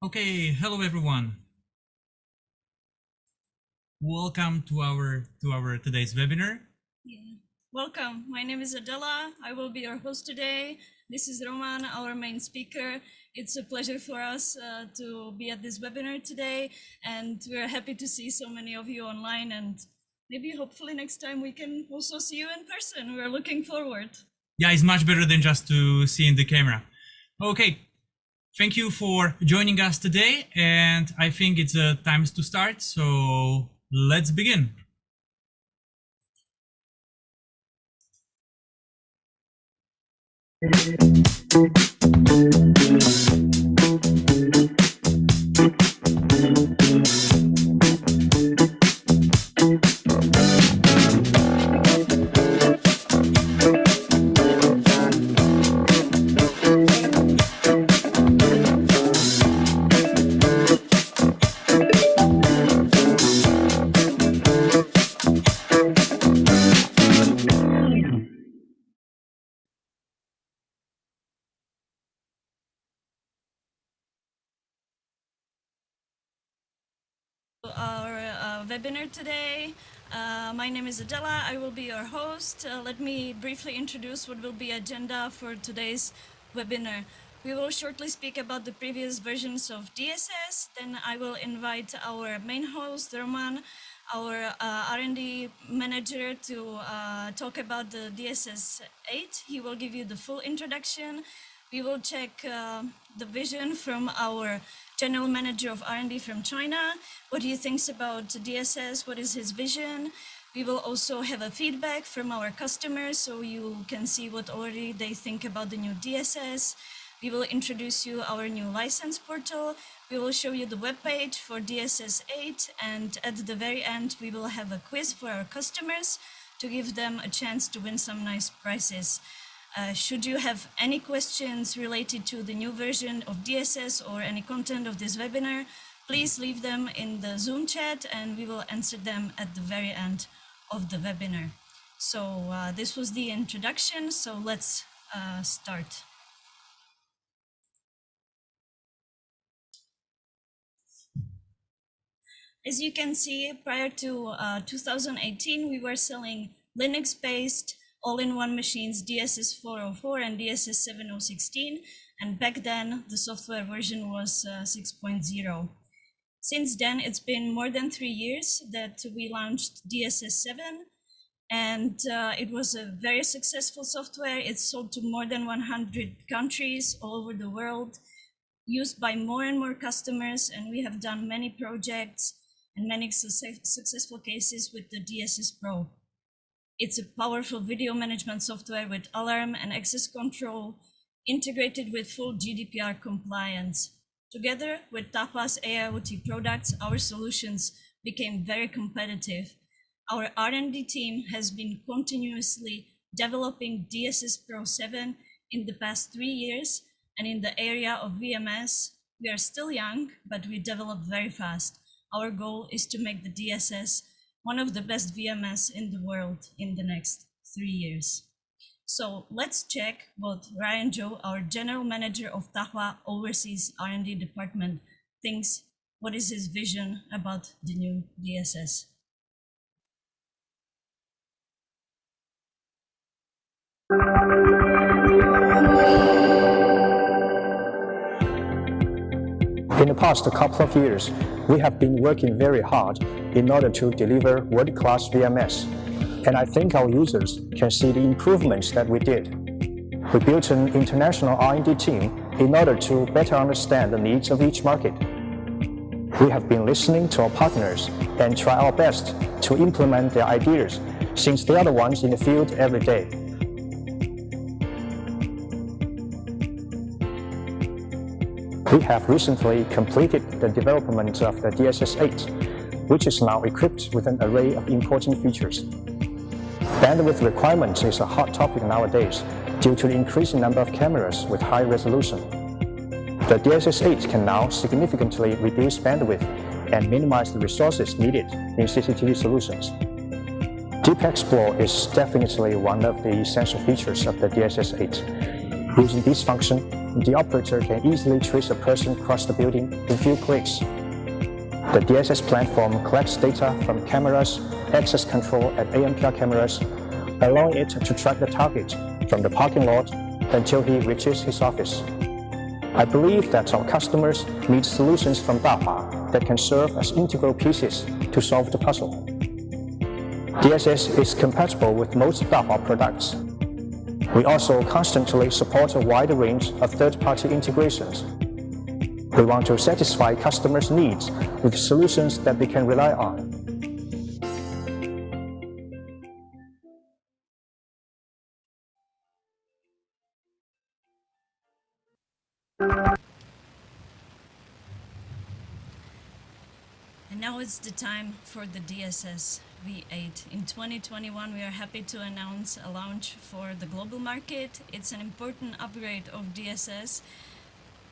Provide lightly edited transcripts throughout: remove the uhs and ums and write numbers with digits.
Okay, hello everyone. Welcome to our today's webinar. Yeah. Welcome. My name is Adela. I will be your host today. This is Roman, our main speaker. It's a pleasure for us to be at this webinar today, and we're happy to see so many of you online, and maybe hopefully next time we can also see you in person. We're looking forward. Yeah, it's much better than just to see in the camera. Okay, thank you for joining us today, and I think it's time to start, so let's begin. Our webinar today. My name is Adela. I will be your host. Let me briefly introduce what will be agenda for today's webinar. We will shortly speak about the previous versions of DSS. Then I will invite our main host, Roman, our R&D manager, to talk about the Dss 8. He will give you the full introduction. We will check the vision from our general manager of R&D from China, what he thinks about DSS, what is his vision. We will also have a feedback from our customers, so you can see what already they think about the new DSS. We will introduce you our new license portal. We will show you the web page for Dss 8, and at the very end, we will have a quiz for our customers to give them a chance to win some nice prizes. Should you have any questions related to the new version of DSS or any content of this webinar, please leave them in the Zoom chat and we will answer them at the very end of the webinar. So this was the introduction, so let's start. As you can see, prior to 2018, we were selling Linux-based all-in-one machines, Dss 404 and Dss 7016, and back then the software version was 6.0. Since then, it's been more than 3 years that we launched Dss 7, and it was a very successful software. It's sold to more than 100 countries all over the world, used by more and more customers, and we have done many projects and many successful cases with the Dss Pro. It's a powerful video management software with alarm and access control, integrated with full GDPR compliance. Together with Tahva's AIoT products, our solutions became very competitive. Our R&D team has been continuously developing Dss Pro 7 in the past 3 years, and in the area of VMS, we are still young, but we develop very fast. Our goal is to make the DSS one of the best VMS in the world in the next 3 years. So let's check what Ryan Zhou, our general manager of Tahva Overseas R&D department, thinks. What is his vision about the new DSS? In the past couple of years, we have been working very hard in order to deliver world-class VMS, and I think our users can see the improvements that we did. We built an international R&D team in order to better understand the needs of each market. We have been listening to our partners and try our best to implement their ideas, since they are the ones in the field every day. We have recently completed the development of the Dss 8, which is now equipped with an array of important features. Bandwidth requirement is a hot topic nowadays due to the increasing number of cameras with high resolution. The Dss 8 can now significantly reduce bandwidth and minimize the resources needed in CCTV solutions. Deep Explore is definitely one of the essential features of the Dss 8. Using this function, the operator can easily trace a person across the building in a few clicks. The DSS platform collects data from cameras, access control and AMPR cameras, allowing it to track the target from the parking lot until he reaches his office. I believe that our customers need solutions from Dahua that can serve as integral pieces to solve the puzzle. DSS is compatible with most Dahua products. We also constantly support a wide range of third-party integrations. We want to satisfy customers' needs with solutions that they can rely on. And now it's the time for the Dss V8. In 2021, we are happy to announce a launch for the global market. It's an important upgrade of DSS.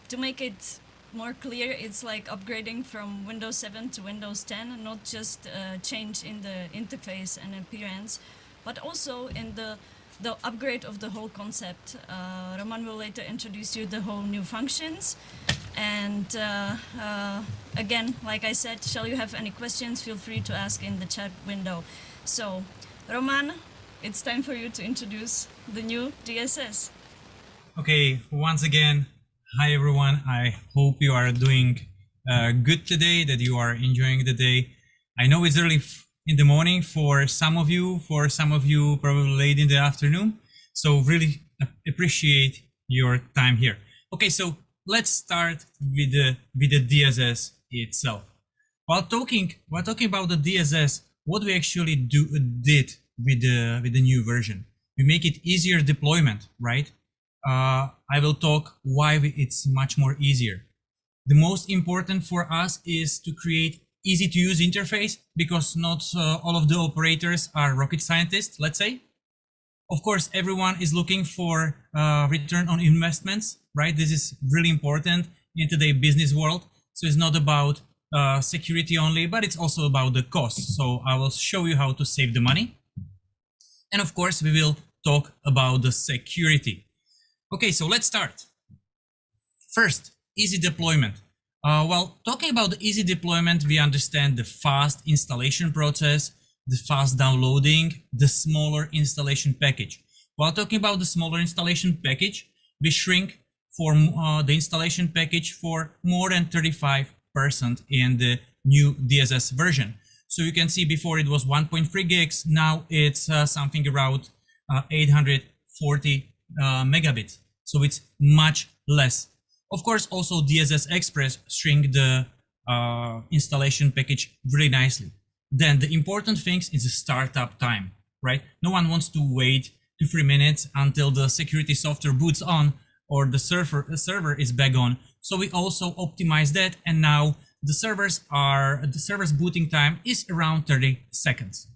To make it more clear, it's like upgrading from Windows 7 to Windows 10, not just a change in the interface and appearance, but also in the upgrade of the whole concept. Roman will later introduce you the whole new functions. And again, like I said, shall you have any questions, feel free to ask in the chat window. So, Roman, it's time for you to introduce the new DSS. Okay, once again, hi everyone. I hope you are doing good today, that you are enjoying the day. I know it's early in the morning for some of you probably late in the afternoon. So really appreciate your time here. Okay, so let's start with the DSS itself. While talking about the DSS, what we actually did with the new version, we make it easier deployment, right? I will talk why it's much more easier. The most important for us is to create easy to use interface, because not all of the operators are rocket scientists, let's say. Of course, everyone is looking for return on investments, right? This is really important in today's business world. So it's not about security only, but it's also about the cost. So I will show you how to save the money. And of course, we will talk about the security. Okay, so let's start. First, easy deployment. Well, talking about the easy deployment, we understand the fast installation process, the fast downloading, the smaller installation package. While talking about the smaller installation package, we shrink for the installation package for more than 35% in the new DSS version. So you can see before it was 1.3 gigs, now it's something around 840 megabits. So it's much less. Of course, also DSS Express shrink the installation package really nicely. Then the important thing is the startup time, right? No one wants to wait 2-3 minutes until the security software boots on or the server is back on. So we also optimize that, and now the server's booting time is around 30 seconds.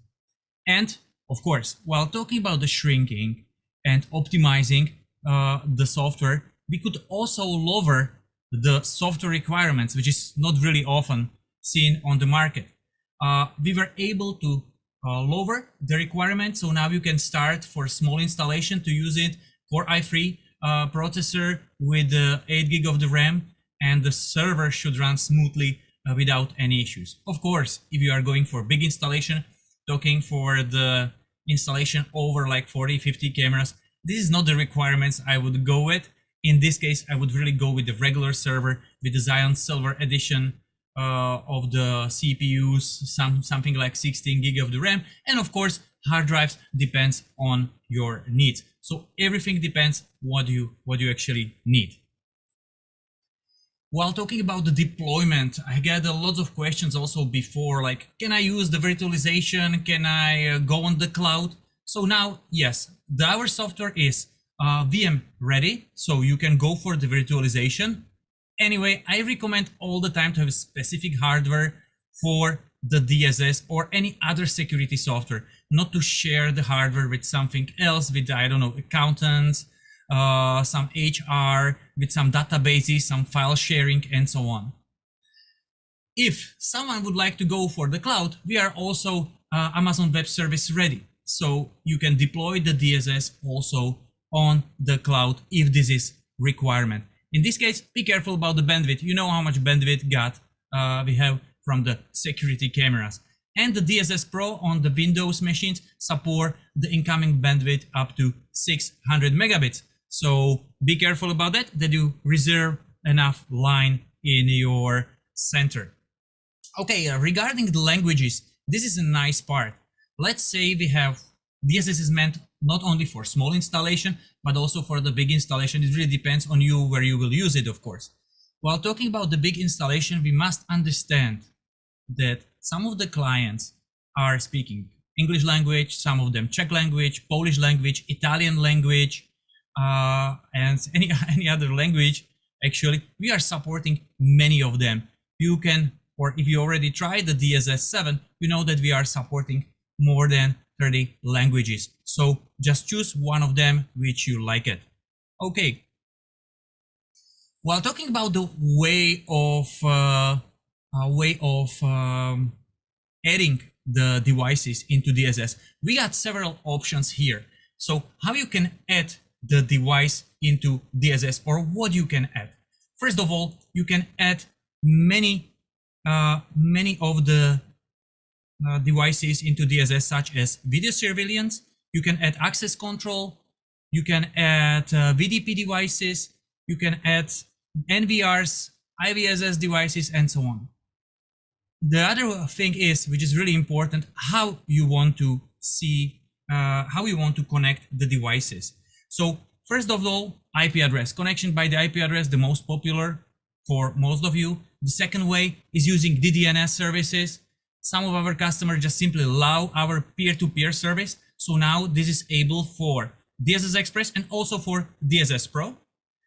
And of course, while talking about the shrinking and optimizing the software, we could also lower the software requirements, which is not really often seen on the market. We were able to lower the requirements, so now you can start for small installation to use it Core i3 processor with 8 gig of the RAM, and the server should run smoothly without any issues. Of course, if you are going for big installation, talking for the installation over like 40-50 cameras, this is not the requirements I would go with. In this case, I would really go with the regular server with the Xeon Silver edition of the CPUs, something like 16 gig of the RAM, and of course, hard drives depends on your needs. So everything depends what you actually need. While talking about the deployment, I get a lot of questions also before, like, can I use the virtualization? Can I go on the cloud? So now, yes, our software is VM ready, so you can go for the virtualization. Anyway, I recommend all the time to have a specific hardware for the DSS or any other security software, not to share the hardware with something else, with, I don't know, accountants, some HR, with some databases, some file sharing, and so on. If someone would like to go for the cloud, we are also Amazon Web Service ready. So you can deploy the DSS also on the cloud if this is requirement. In this case, be careful about the bandwidth. You know how much bandwidth we have from the security cameras. And the DSS Pro on the Windows machines support the incoming bandwidth up to 600 megabits. So be careful about that you reserve enough line in your center. Okay, regarding the languages, this is a nice part. Let's say we have DSS is meant not only for small installation, but also for the big installation. It really depends on you where you will use it, of course. While talking about the big installation, we must understand that some of the clients are speaking English language, some of them Czech language, Polish language, Italian language, and any other language. Actually, we are supporting many of them. You can, or if you already tried the DSS 7, you know that we are supporting more than 30 languages. So just choose one of them which you like it. Okay. While talking about the way of adding the devices into DSS, we got several options here. So how you can add the device into DSS, or what you can add. First of all, you can add many of the devices into DSS, such as video surveillance. You can add access control. You can add VDP devices. You can add NVRs, IVSS devices, and so on. The other thing is, which is really important, how you want to see, how you want to connect the devices. So first of all, IP address. Connection by the IP address, the most popular for most of you. The second way is using DDNS services. Some of our customers just simply allow our peer-to-peer service. So now this is able for DSS Express and also for DSS Pro.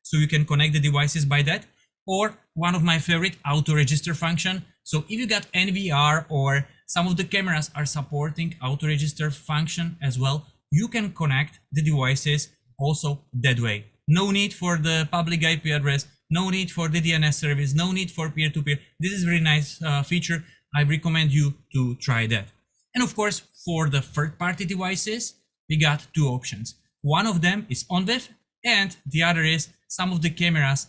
So you can connect the devices by that. Or one of my favorite, auto register function. So if you got NVR or some of the cameras are supporting auto register function as well, you can connect the devices also that way. No need for the public IP address, no need for the DNS service, no need for peer-to-peer. This is a very nice feature. I recommend you to try that. And of course, for the third-party devices, we got two options. One of them is OnWeb, and the other is some of the cameras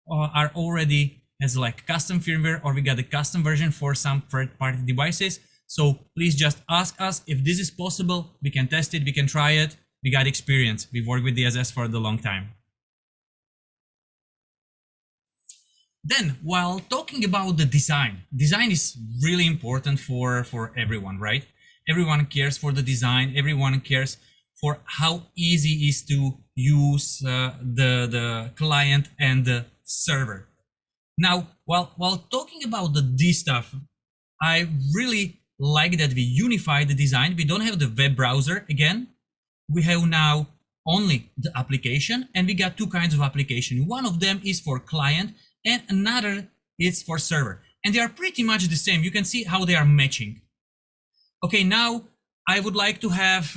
are already as like custom firmware, or we got a custom version for some third-party devices. So please just ask us if this is possible. We can test it, we can try it. We got experience. We've worked with DSS for a long time. Then, while talking about the design is really important for everyone, right? Everyone cares for the design. Everyone cares for how easy it is to use the client and the server. Now, while talking about the D stuff, I really like that we unify the design. We don't have the web browser again. We have now only the application, and we got two kinds of application. One of them is for client and another is for server. And they are pretty much the same. You can see how they are matching. Okay, now I would like to have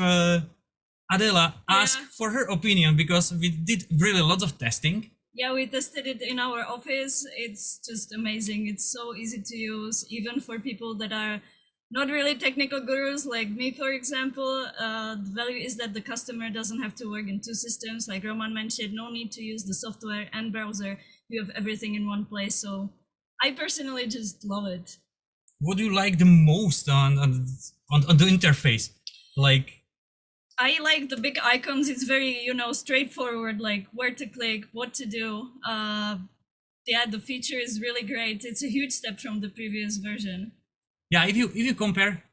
Adela ask for her opinion, because we did really lots of testing. Yeah, we tested it in our office. It's just amazing. It's so easy to use, even for people that are not really technical gurus like me, for example. The value is that the customer doesn't have to work in two systems. Like Roman mentioned, no need to use the software and browser. You have everything in one place. So I personally just love it. What do you like the most on the interface? Like, I like the big icons. It's very, straightforward, like where to click, what to do. Yeah, the feature is really great. It's a huge step from the previous version. Yeah, if you compare,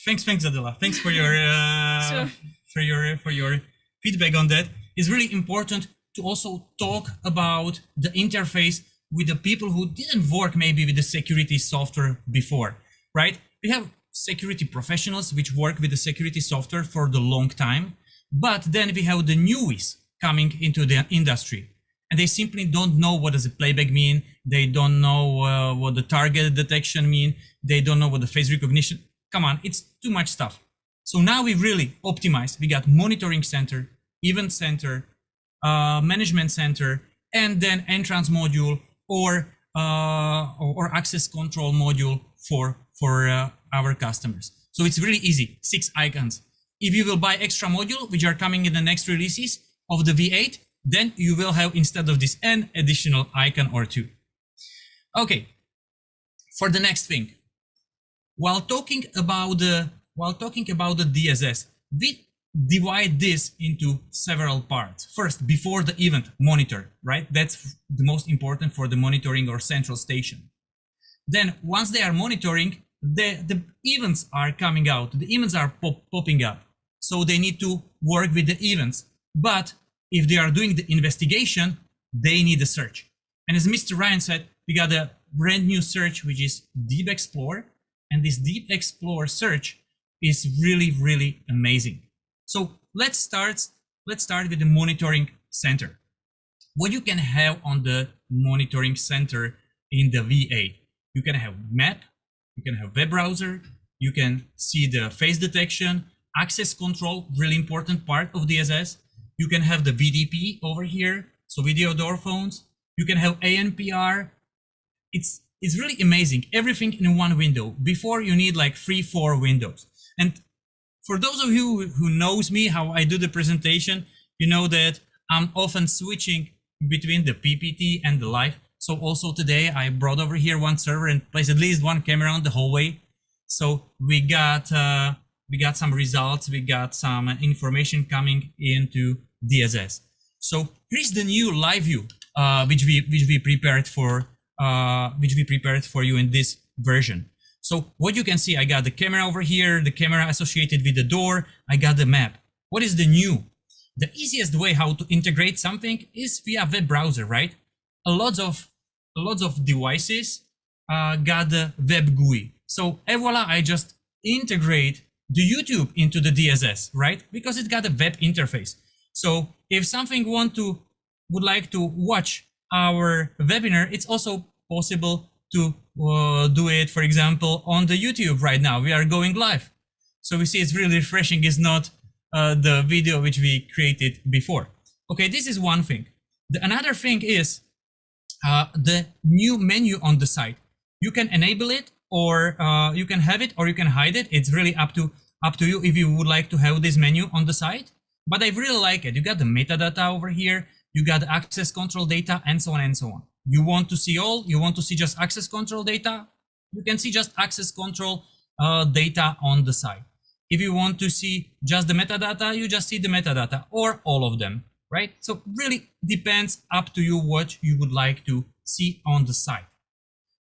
thanks Adela. Thanks for your Sure. for your feedback on that. It's really important to also talk about the interface with the people who didn't work maybe with the security software before, right? We have security professionals which work with the security software for the long time, but then we have the newies coming into the industry, and they simply don't know what does a playback mean. They don't know what the target detection mean. They don't know what the face recognition. Come on, it's too much stuff. So now we really optimized. We got monitoring center, event center, management center, and then entrance module or access control module for our customers. So it's really easy, 6 icons. If you will buy extra module, which are coming in the next releases of the V8, then you will have, instead of this, an additional icon or two. Okay, for the next thing, while talking about the DSS, we divide this into several parts. First, before the event, monitor, right? That's the most important for the monitoring or central station. Then once they are monitoring, the events are coming out, the events are popping up. So they need to work with the events. But if they are doing the investigation, they need a search. And as Mr. Ryan said, we got a brand new search, which is Deep Explore. And this Deep Explore search is really, really amazing. So let's start with the monitoring center. What you can have on the monitoring center in the V8, you can have map, you can have web browser, you can see the face detection, access control, really important part of DSS. You can have the VDP over here, so video door phones. You can have ANPR. It's really amazing. Everything in one window. Before you need like 3-4 windows. And for those of you who knows me, how I do the presentation, you know that I'm often switching between the PPT and the live. So also today I brought over here one server and placed at least one camera on the hallway. So we got some results, we got some information coming into DSS. So here's the new live view, which we prepared for you in this version. So what you can see, I got the camera over here, the camera associated with the door, I got the map. What is the new? The easiest way how to integrate something is via web browser, right? A lot of devices got the web GUI. So voila, I just integrate the YouTube into the DSS, right? Because it got a web interface. So if something would like to watch our webinar, it's also possible to do it, for example, on the YouTube right now. We are going live. So we see it's really refreshing. It's not the video which we created before. Okay, this is one thing. Another thing is the new menu on the site. You can enable it, or you can have it, or you can hide it. It's really up to you if you would like to have this menu on the site. But I really like it. You got the metadata over here. You got access control data, and so on and so on. You want to see all, you want to see just access control data, you can see just access control data on the site. If you want to see just the metadata, you just see the metadata, or all of them, right? So really depends up to you what you would like to see on the site.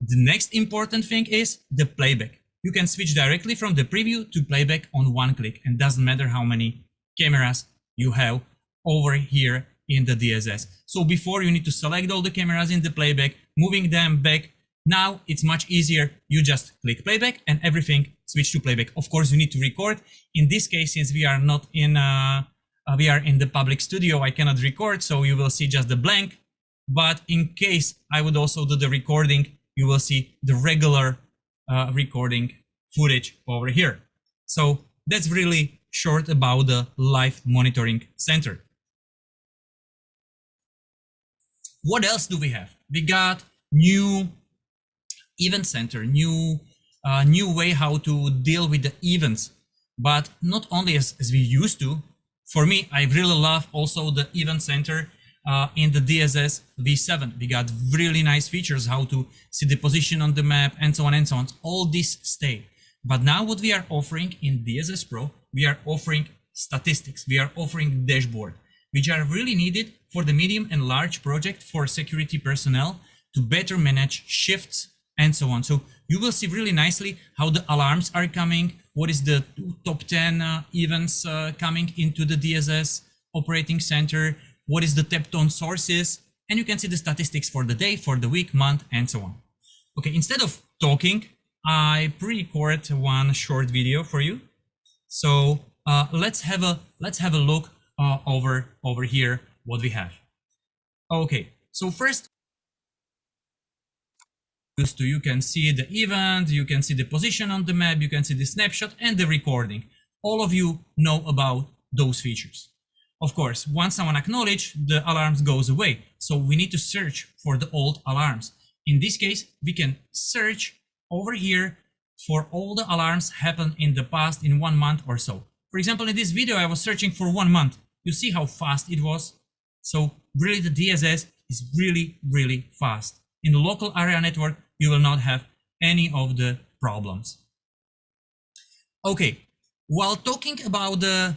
The next important thing is the playback. You can switch directly from the preview to playback on one click, and doesn't matter how many cameras you have over here in the DSS. So before you need to select all the cameras in the playback, moving them back. Now it's much easier. You just click playback and everything switch to playback. Of course, you need to record. In this case, since we are not in, we are in the public studio, I cannot record. So you will see just the blank. But in case I would also do the recording, you will see the regular recording footage over here. So that's really short about the live monitoring center. What else do we have? We got new event center, new way how to deal with the events, but not only as we used to. For me, I really love also the event center in the Dss V7. We got really nice features, how to see the position on the map and so on and so on. All this stay. But now what we are offering in DSS Pro, we are offering statistics. We are offering dashboard, which are really needed for the medium and large project for security personnel to better manage shifts and so on. So you will see really nicely how the alarms are coming, what is the top 10 events coming into the DSS operating center, what is the tapped on sources, and you can see the statistics for the day, for the week, month, and so on. Okay, instead of talking, I pre-record one short video for you. So let's have a look over here what we have. Okay, so first, you can see the event, you can see the position on the map, you can see the snapshot and the recording. All of you know about those features. Of course, once someone acknowledges, the alarms goes away. So we need to search for the old alarms. In this case, we can search over here for all the alarms happened in the past in 1 month or so. For example, in this video, I was searching for 1 month. You see how fast it was? So really the DSS is really, really fast. In the local area network, you will not have any of the problems. Okay, while talking about the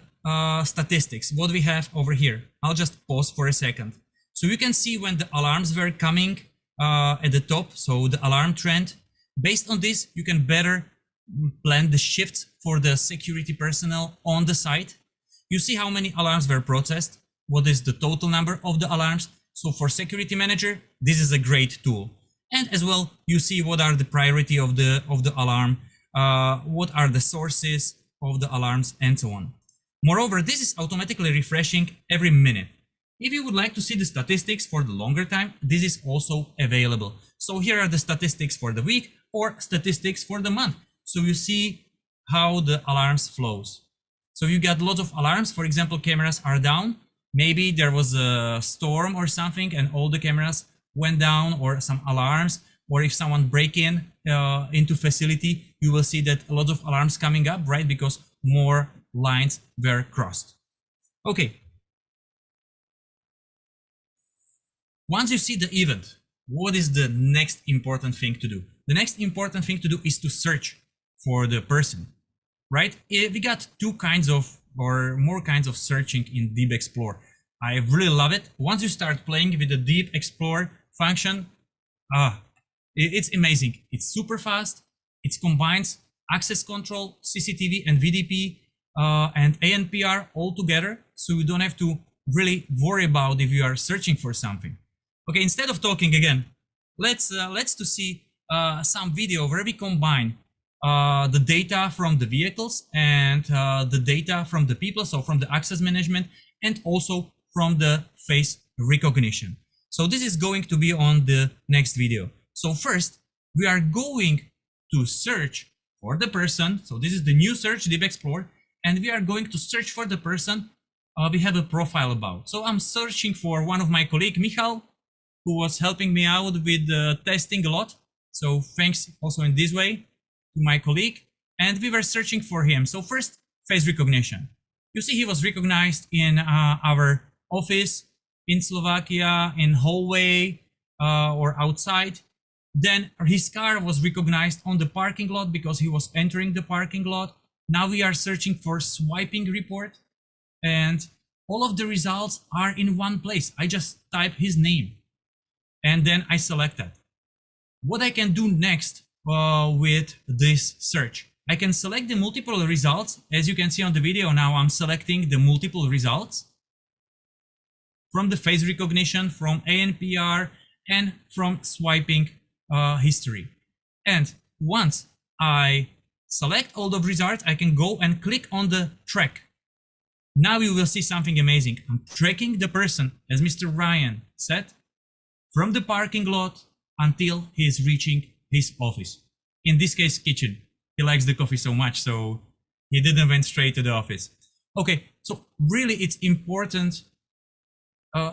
statistics, what we have over here, I'll just pause for a second. So you can see when the alarms were coming at the top, so the alarm trend. Based on this, you can better plan the shifts for the security personnel on the site. You see how many alarms were processed, what is the total number of the alarms. So for security manager, this is a great tool. And as well, you see what are the priority of the alarm, what are the sources of the alarms, and so on. Moreover, this is automatically refreshing every minute. If you would like to see the statistics for the longer time, this is also available. So here are the statistics for the week or statistics for the month. So you see how the alarms flows. So you got lots of alarms. For example, cameras are down. Maybe there was a storm or something and all the cameras went down, or some alarms, or if someone break in into facility, you will see that a lot of alarms coming up, right? Because more lines were crossed. Okay. Once you see the event, what is the next important thing to do? The next important thing to do is to search for the person, right? We got two kinds of, or more kinds of searching in Deep Explore. I really love it. Once you start playing with the Deep Explore function, it's amazing. It's super fast. It combines access control, CCTV and VDP and ANPR all together. So you don't have to really worry about if you are searching for something. Okay, instead of talking again, let's to see some video where we combine the data from the vehicles and the data from the people, so from the access management and also from the face recognition. So this is going to be on the next video. So first, we are going to search for the person. So this is the new search, Deep Explore, and we are going to search for the person we have a profile about. So I'm searching for one of my colleagues, Michal, who was helping me out with testing a lot. So thanks also in this way to my colleague. And we were searching for him. So first, face recognition. You see he was recognized in our office, in Slovakia, in hallway or outside. Then his car was recognized on the parking lot because he was entering the parking lot. Now we are searching for swiping report. And all of the results are in one place. I just type his name. And then I select that. What I can do next with this search, I can select the multiple results. As you can see on the video now, I'm selecting the multiple results from the face recognition, from ANPR, and from swiping history. And once I select all the results, I can go and click on the track. Now you will see something amazing. I'm tracking the person, as Mr. Ryan said, from the parking lot until he is reaching his office. In this case, kitchen. He likes the coffee so much, so he didn't went straight to the office. Okay, so really it's important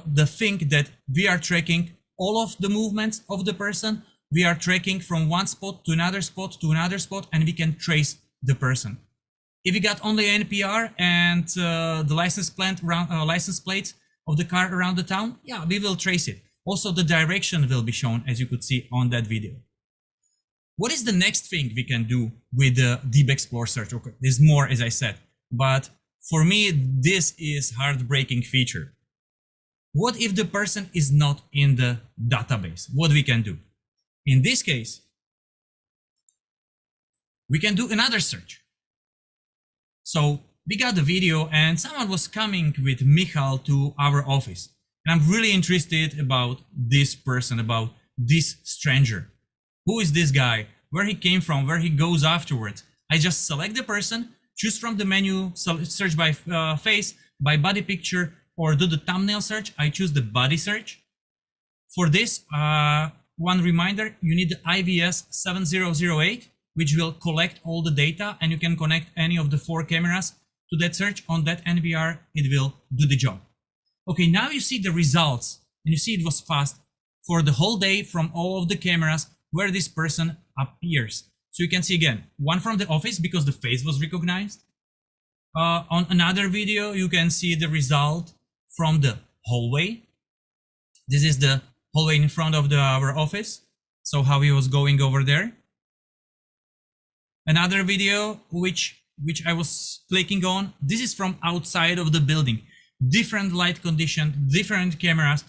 the thing that we are tracking all of the movements of the person. We are tracking from one spot to another spot to another spot, and we can trace the person. If we got only NPR and the license plate of the car around the town, yeah, we will trace it. Also, the direction will be shown, as you could see on that video. What is the next thing we can do with the Deep Explore search? Okay, there's more, as I said, but for me, this is heartbreaking feature. What if the person is not in the database? What we can do? In this case, we can do another search. So we got the video and someone was coming with Michal to our office. And I'm really interested about this person, about this stranger. Who is this guy? Where he came from? Where he goes afterwards? I just select the person, choose from the menu, search by face, by body picture, or do the thumbnail search. I choose the body search. For this, one reminder, you need the IVS 7008, which will collect all the data, and you can connect any of the 4 cameras to that search. On that NVR, it will do the job. Okay, now you see the results, and you see it was fast for the whole day from all of the cameras where this person appears. So you can see again, one from the office because the face was recognized. On another video, you can see the result from the hallway. This is the hallway in front of our office. So how he was going over there. Another video which I was clicking on. This is from outside of the building. Different light condition, different cameras,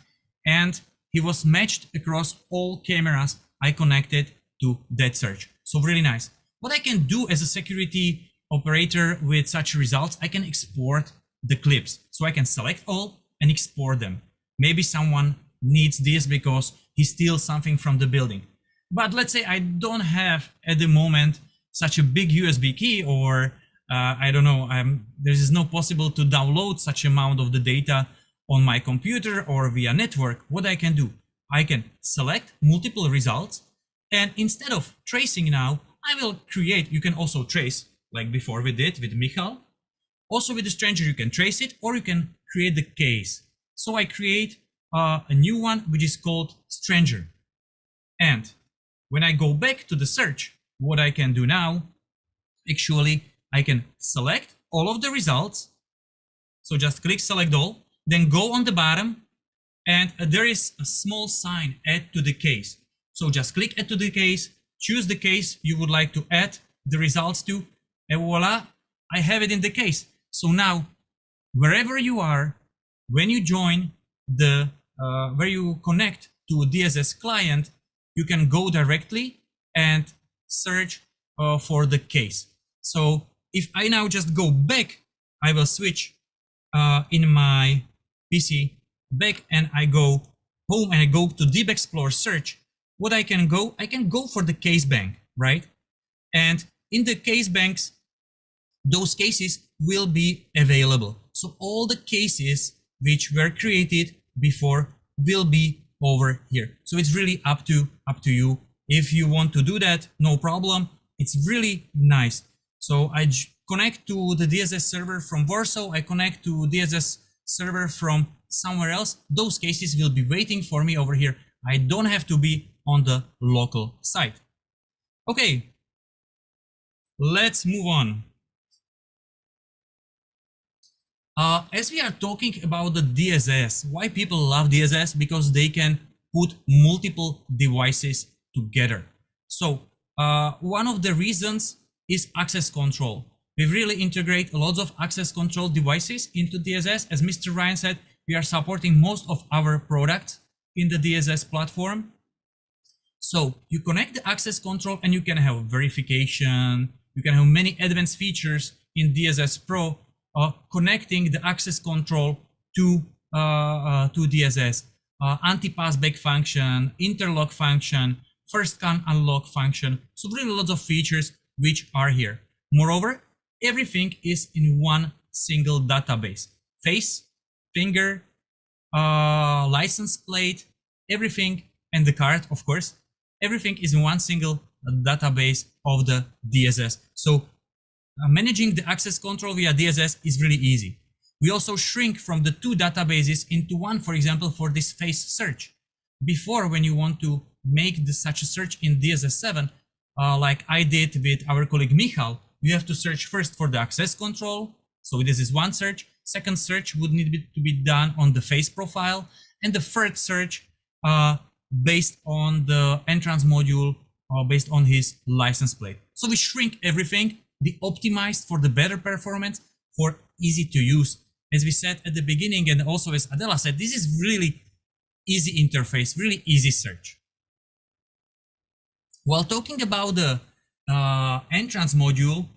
and he was matched across all cameras I connected to that search. So really nice. What I can do as a security operator with such results, I can export the clips. So I can select all and export them. Maybe someone needs this because he steals something from the building. But let's say I don't have at the moment such a big USB key, or I don't know, there is no possible to download such amount of the data on my computer or via network. What I can do, I can select multiple results, and instead of tracing now, I will create, you can also trace like before we did with Michal. Also with the stranger, you can trace it, or you can create the case. So I create a new one, which is called stranger. And when I go back to the search, what I can do now, actually, I can select all of the results. So just click select all, then go on the bottom, and there is a small sign, add to the case. So just click add to the case, choose the case you would like to add the results to, and voila, I have it in the case. So now, wherever you are, when you join the, where you connect to a DSS client, you can go directly and search for the case. So if I now just go back, I will switch in my PC back, and I go home and I go to Deep Explore search. What I can go for the case bank, right? And in the case banks, those cases will be available. So all the cases which were created before will be over here. So it's really up to you. If you want to do that, no problem. It's really nice. So I connect to the DSS server from Warsaw. I connect to DSS server from somewhere else. Those cases will be waiting for me over here. I don't have to be on the local site. Okay, let's move on. As we are talking about the DSS, why people love DSS? Because they can put multiple devices together. So one of the reasons is access control. We really integrate lots of access control devices into DSS. As Mr. Ryan said, we are supporting most of our products in the DSS platform. So you connect the access control and you can have verification. You can have many advanced features in DSS Pro connecting the access control to DSS. Anti-passback function, interlock function, first scan unlock function. So really lots of features which are here. Moreover, everything is in one single database. Face, finger, license plate, everything, and the card, of course. Everything is in one single database of the DSS. So managing the access control via DSS is really easy. We also shrink from the two databases into one, for example, for this face search. Before, when you want to make such a search in DSS 7, like I did with our colleague Michal, you have to search first for the access control. So this is one search. Second search would need to be done on the face profile. And the third search based on the entrance module, based on his license plate. So we shrink everything, we optimized for the better performance, for easy to use. As we said at the beginning, and also as Adela said, this is really easy interface, really easy search. While talking about the entrance module,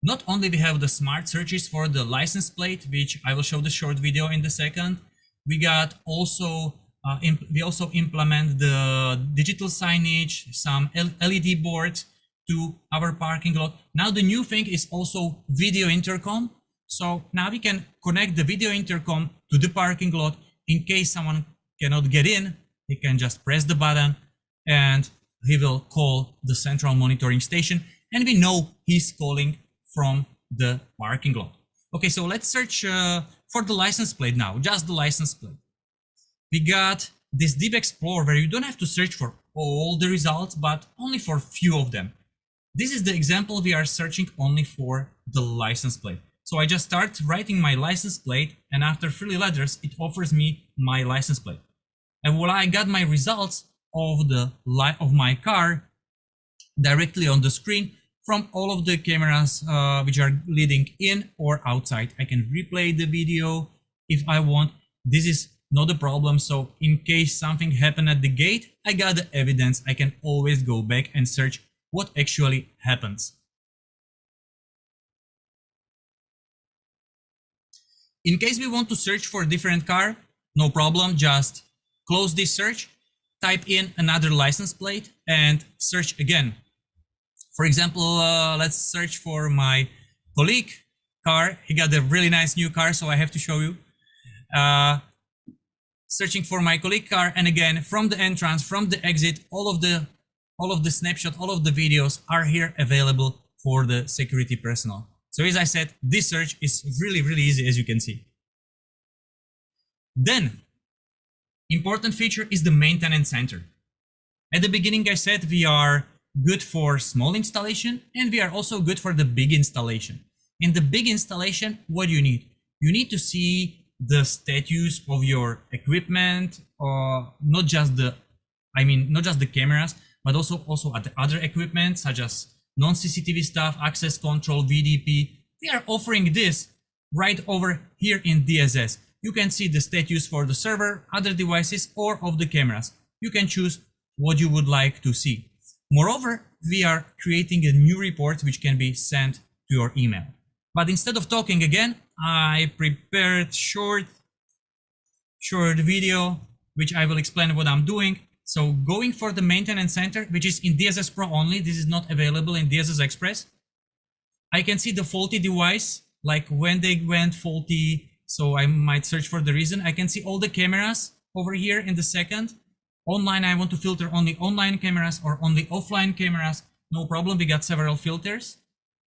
not only we have the smart searches for the license plate, which I will show the short video in the second, we got also we also implement the digital signage, some LED boards to our parking lot. Now the new thing is also video intercom. So now we can connect the video intercom to the parking lot. In case someone cannot get in, he can just press the button and he will call the central monitoring station, and we know he's calling from the parking lot. Okay, so let's search for the license plate now, just the license plate. We got this Deep Explore where you don't have to search for all the results, but only for few of them. This is the example we are searching only for the license plate. So I just start writing my license plate, and after 3 letters, it offers me my license plate. And voila, I got my results of the light of my car directly on the screen from all of the cameras which are leading in or outside. I can replay the video if I want. This is not a problem. So in case something happened at the gate, I got the evidence. I can always go back and search what actually happens. In case we want to search for a different car, no problem, just close this search, type in another license plate and search again. For example, let's search for my colleague car. He got a really nice new car, so I have to show you. Searching for my colleague car, and again, from the entrance, from the exit, all of the snapshot, all of the videos are here available for the security personnel. So as I said, this search is really, really easy, as you can see. Then, important feature is the maintenance center. At the beginning, I said we are good for small installation, and we are also good for the big installation. In the big installation, what do you need? You need to see the status of your equipment, not just the cameras, but also at the other equipment such as non-CCTV stuff, access control, VDP. They are offering this right over here in DSS. You can see the status for the server, other devices, or of the cameras. You can choose what you would like to see. Moreover, we are creating a new report which can be sent to your email. But instead of talking again, I prepared short video which I will explain what I'm doing. So going for the maintenance center, which is in DSS Pro only, this is not available in DSS Express. I can see the faulty device, like when they went faulty, so I might search for the reason. I can see all the cameras over here in the second. Online, I want to filter only online cameras or only offline cameras. No problem, we got several filters.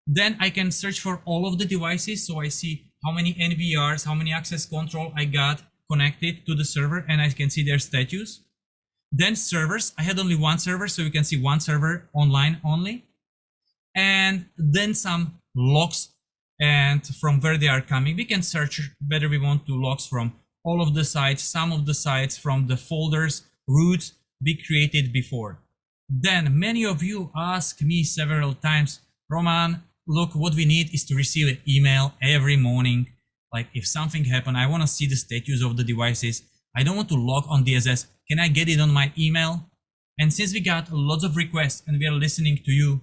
Then I can search for all of the devices, so I see how many NVRs, how many access control I got connected to the server, and I can see their status. Then servers, I had only one server, so you can see one server online only. And then some logs, and from where they are coming. We can search whether we want to logs from all of the sites, some of the sites, from the folders, routes we created before. Then many of you ask me several times, Roman, look, what we need is to receive an email every morning. Like if something happened, I want to see the status of the devices. I don't want to log on DSS. Can I get it on my email? And since we got lots of requests and we are listening to you,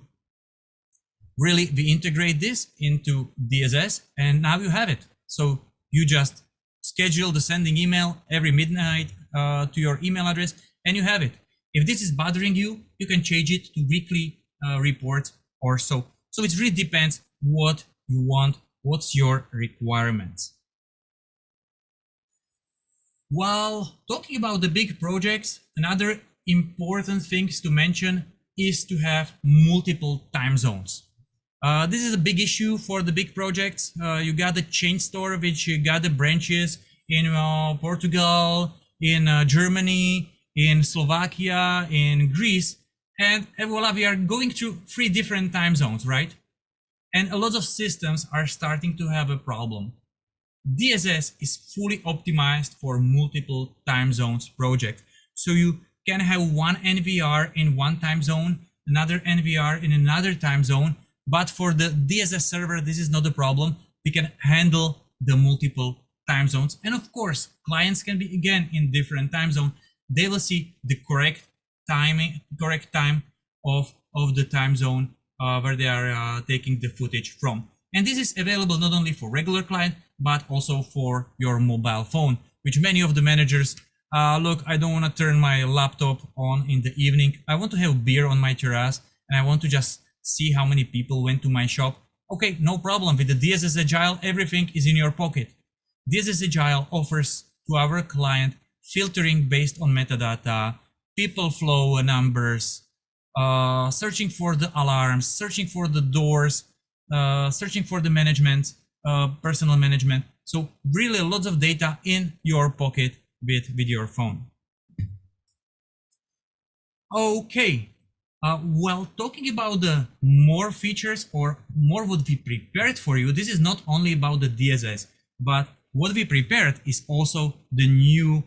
really, we integrate this into DSS and now you have it. So you just schedule the sending email every midnight to your email address and you have it. If this is bothering you, you can change it to weekly reports or so. So it really depends what you want, what's your requirements. While talking about the big projects, another important things to mention is to have multiple time zones. This is a big issue for the big projects. You got the chain store, which you got the branches in Portugal, in Germany, in Slovakia, in Greece, and voila, we are going through 3 different time zones, right? And a lot of systems are starting to have a problem. DSS is fully optimized for multiple time zones project. So you can have one NVR in one time zone, another NVR in another time zone, but for the DSS server, this is not a problem. We can handle the multiple time zones. And of course, clients can be again in different time zone. They will see the correct time of the time zone where they are taking the footage from. And this is available not only for regular client, but also for your mobile phone, which many of the managers, look, I don't want to turn my laptop on in the evening. I want to have beer on my terrace and I want to just see how many people went to my shop. Okay, no problem. With the DSS Agile, everything is in your pocket. DSS Agile offers to our client filtering based on metadata, people flow numbers, searching for the alarms, searching for the doors, searching for the management, personal management. So really lots of data in your pocket with your phone. Okay. Well, talking about the more features or more what we prepared for you, this is not only about the DSS, but what we prepared is also the new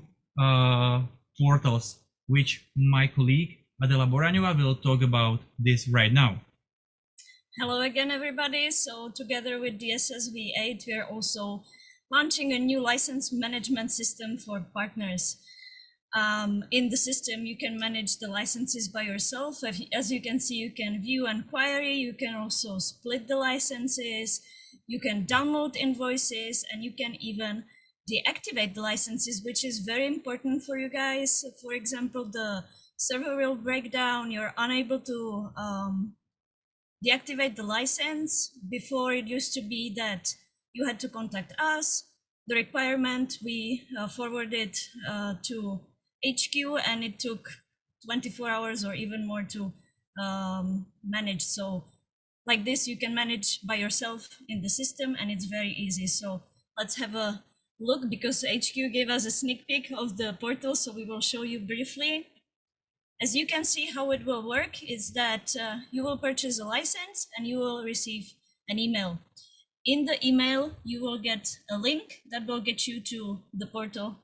portals, which my colleague Adela Boranova will talk about this right now. Hello again, everybody. So together with Dss V8, we are also launching a new license management system for partners. In the system, you can manage the licenses by yourself. As you can see, you can view and query. You can also split the licenses. You can download invoices, and you can even deactivate the licenses, which is very important for you guys. For example, the server will break down. You're unable to deactivate the license. Before, it used to be that you had to contact us. The requirement we forwarded to HQ, and it took 24 hours or even more to manage. So like this, you can manage by yourself in the system, and it's very easy. So let's have a look, because HQ gave us a sneak peek of the portal, so we will show you briefly. As you can see, how it will work is that you will purchase a license and you will receive an email. In the email, you will get a link that will get you to the portal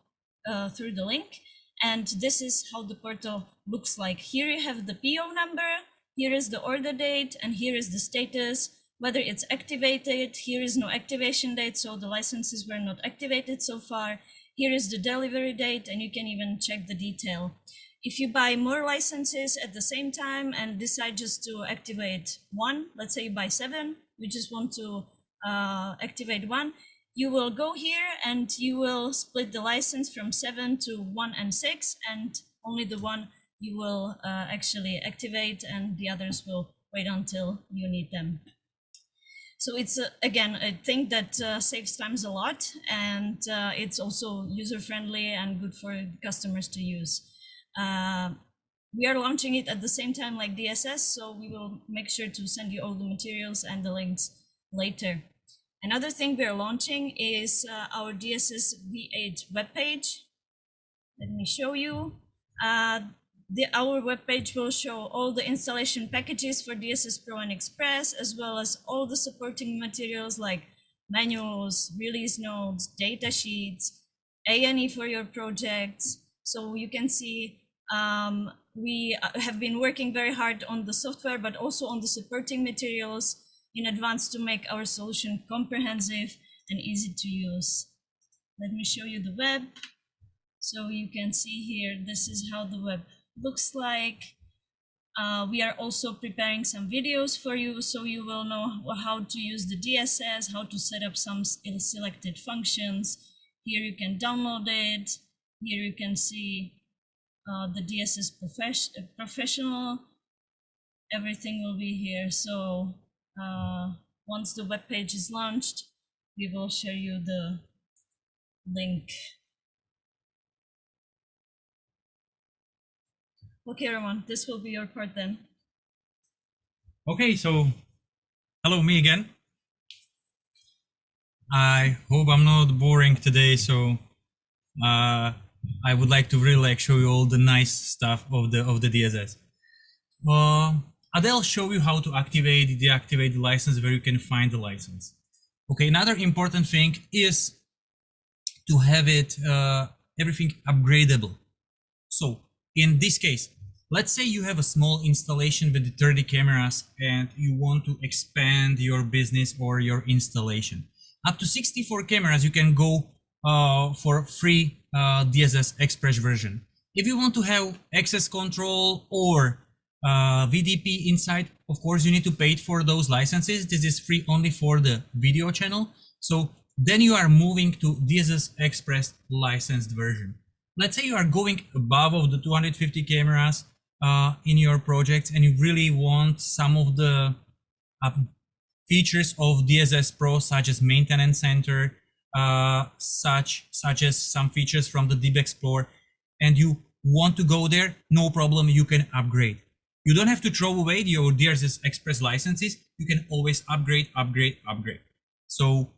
through the link. And this is how the portal looks like. Here you have the PO number, here is the order date, and here is the status, whether it's activated. Here is no activation date, so the licenses were not activated so far. Here is the delivery date, and you can even check the detail. If you buy more licenses at the same time and decide just to activate one, let's say you buy 7, you just want to activate one, you will go here and you will split the license from 7 to 1 and 6, and only the one you will actually activate, and the others will wait until you need them. So it's again a thing that saves times a lot, and it's also user-friendly and good for customers to use. We are launching it at the same time like DSS, so we will make sure to send you all the materials and the links later. Another thing we are launching is our Dss V8 Web Page. Let me show you. Our web page will show all the installation packages for DSS Pro and Express, as well as all the supporting materials like manuals, release notes, data sheets, A&E for your projects. So you can see we have been working very hard on the software, but also on the supporting materials in advance to make our solution comprehensive and easy to use. Let me show you the web. So you can see here, this is how the web looks like. We are also preparing some videos for you, so you will know how to use the DSS, how to set up some selected functions. Here you can download it. Here you can see the DSS Professional. Everything will be here. So once the web page is launched, we will share you the link. Okay, Roman, this will be your part then. Okay, so hello, me again. I hope I'm not boring today, so I would like to really show you all the nice stuff of the DSS. Adele show you how to activate, deactivate the license, where you can find the license. Okay, another important thing is to have it everything upgradable. So in this case, let's say you have a small installation with 30 cameras and you want to expand your business or your installation. Up to 64 cameras, you can go for free DSS Express version. If you want to have access control or VDP inside, of course, you need to pay for those licenses. This is free only for the video channel. So then you are moving to DSS Express licensed version. Let's say you are going above of the 250 cameras in your projects and you really want some of the features of DSS Pro, such as maintenance center, such as some features from the Deep Explorer, and you want to go there, no problem, you can upgrade. You don't have to throw away your DSS Express licenses. You can always upgrade. So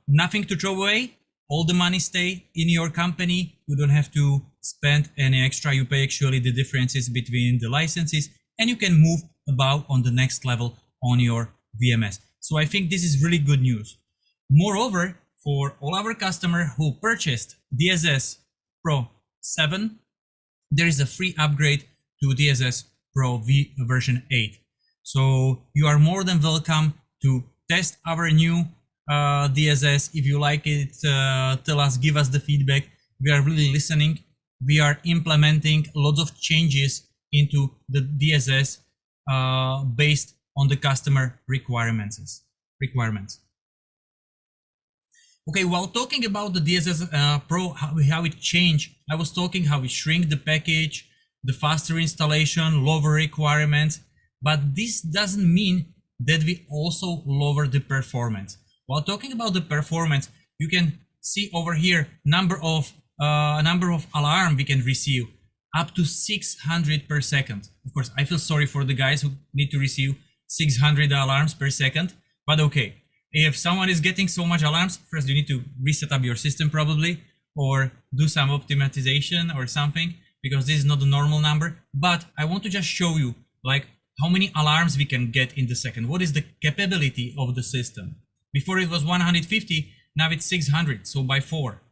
nothing to throw away. All the money stay in your company. You don't have to spend any extra. You pay actually the differences between the licenses, and you can move above on the next level on your VMS. So I think this is really good news. Moreover, for all our customers who purchased DSS Pro 7 there is a free upgrade to DSS Pro V version 8. So you are more than welcome to test our new DSS. If you like it, tell us, give us the feedback. We are really listening. We are implementing lots of changes into the DSS based on the customer requirements. Okay, while talking about the DSS Pro, how it changed, I was talking how we shrink the package, the faster installation, lower requirements, but this doesn't mean that we also lower the performance. While talking about the performance, you can see over here number of alarm we can receive, up to 600 per second. Of course, I feel sorry for the guys who need to receive 600 alarms per second, but okay. If someone is getting so much alarms, first you need to reset up your system probably, or do some optimization or something, because this is not the normal number. But I want to just show you like how many alarms we can get in the second. What is the capability of the system? Before it was 150, now it's 600, so by 4.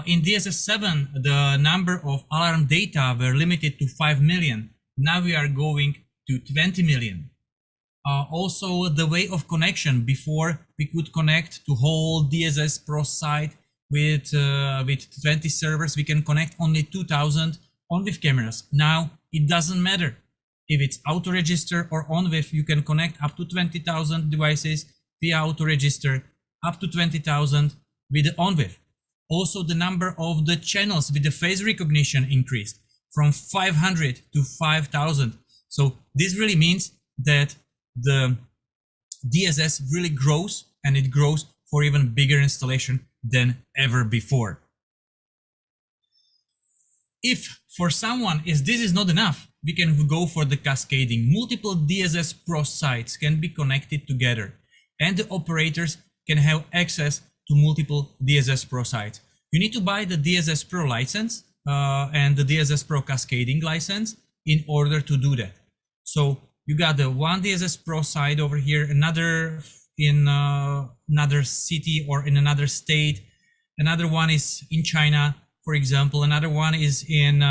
In DSS 7, the number of alarm data were limited to 5 million. Now we are going to 20 million. Also, the way of connection, before we could connect to whole DSS Pro site with 20 servers, we can connect only 2000 on-with cameras. Now it doesn't matter if it's auto register or on-with, you can connect up to 20,000 devices via auto register, up to 20,000 with the on-with. Also, the number of the channels with the face recognition increased from 500 to 5,000. So this really means that the DSS really grows, and it grows for even bigger installation than ever before. If for someone this is not enough, we can go for the cascading. Multiple DSS Pro sites can be connected together, and the operators can have access to multiple DSS Pro sites. You need to buy the DSS Pro license and the DSS Pro cascading license in order to do that. So you got the one DSS Pro site over here, another in another city or in another state. Another one is in China, for example. Another one is in